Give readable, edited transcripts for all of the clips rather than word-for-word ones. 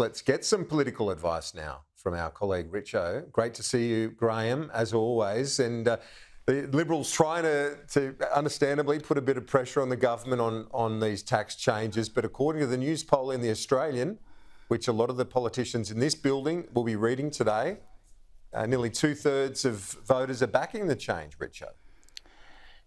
Let's get some political advice now from our colleague Richo. Great to see you, Graham, as always. And the Liberals trying to understandably put a bit of pressure on the government on these tax changes. But according to the Newspoll in The Australian, which a lot of the politicians in this building will be reading today, nearly 2/3 of voters are backing the change, Richo.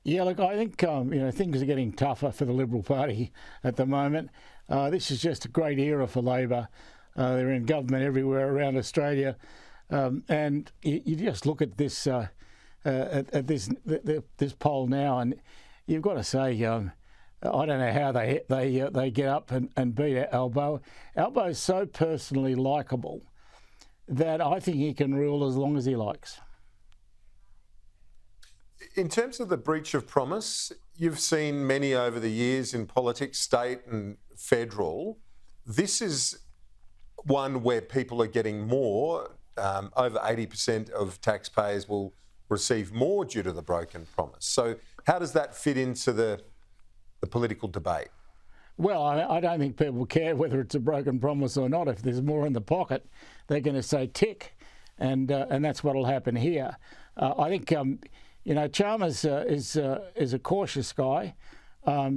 Yeah, look, I think things are getting tougher for the Liberal Party at the moment. This is just a great era for Labor. They're in government everywhere around Australia, and you just look at this this poll now, and you've got to say, I don't know how they get up and beat Albo. Albo is so personally likeable that I think he can rule as long as he likes. In terms of the breach of promise, you've seen many over the years in politics, state and federal. This is one where people are getting more. Over 80% of taxpayers will receive more due to the broken promise. So how does that fit into the political debate? Well, I don't think people care whether it's a broken promise or not. If there's more in the pocket, they're going to say tick, and that's what will happen here. I think Chalmers is a cautious guy.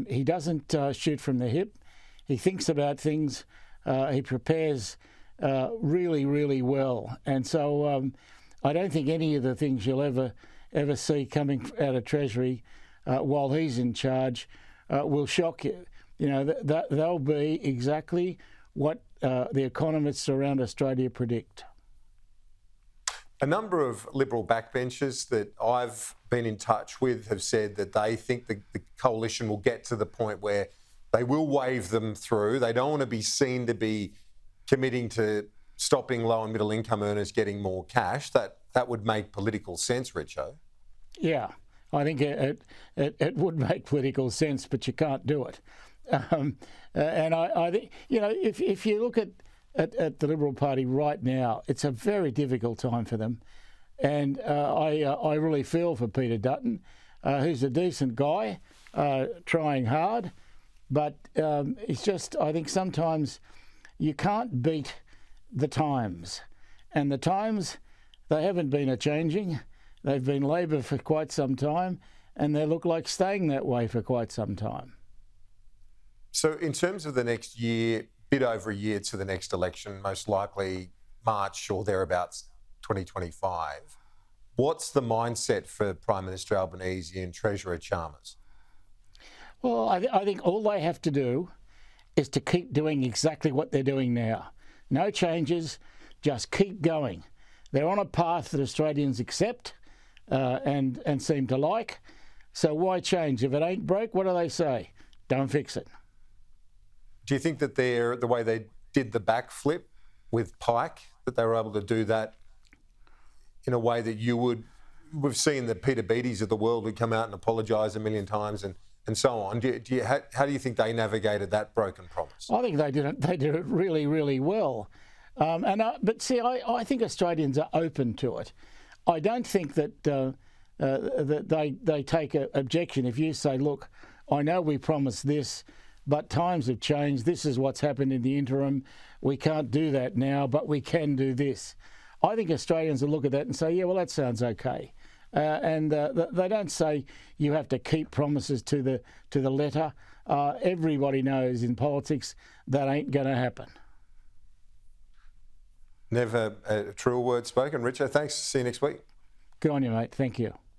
He doesn't shoot from the hip. He thinks about things. He prepares really, really well, and so I don't think any of the things you'll ever see coming out of Treasury while he's in charge will shock you. They'll be exactly what the economists around Australia predict. A number of Liberal backbenchers that I've been in touch with have said that they think the coalition will get to the point where they will wave them through. They don't want to be seen to be committing to stopping low and middle income earners getting more cash. That would make political sense, Richo. Yeah, I think it would make political sense, but you can't do it. And I think, if you look at the Liberal Party right now, it's a very difficult time for them. And I really feel for Peter Dutton, who's a decent guy, trying hard. But it's just, I think sometimes you can't beat the times. And the times, they haven't been a-changing. They've been Labor for quite some time, and they look like staying that way for quite some time. So in terms of the next year, bit over a year to the next election, most likely March or thereabouts 2025, what's the mindset for Prime Minister Albanese and Treasurer Chalmers? Well, I think all they have to do is to keep doing exactly what they're doing now. No changes, just keep going. They're on a path that Australians accept and seem to like. So why change? If it ain't broke, what do they say? Don't fix it. Do you think that the way they did the backflip with Pike, that they were able to do that in a way that you would? We've seen the Peter Beatties of the world who come out and apologise a million times and so on. How do you think they navigated that broken promise? I think they did it really, really well. But see, I think Australians are open to it. I don't think that they take an objection if you say, look, I know we promised this, but times have changed. This is what's happened in the interim. We can't do that now, but we can do this. I think Australians will look at that and say, yeah, well, that sounds okay. And they don't say you have to keep promises to the letter. Everybody knows in politics that ain't going to happen. Never a truer word spoken. Richo, thanks. See you next week. Good on you, mate. Thank you.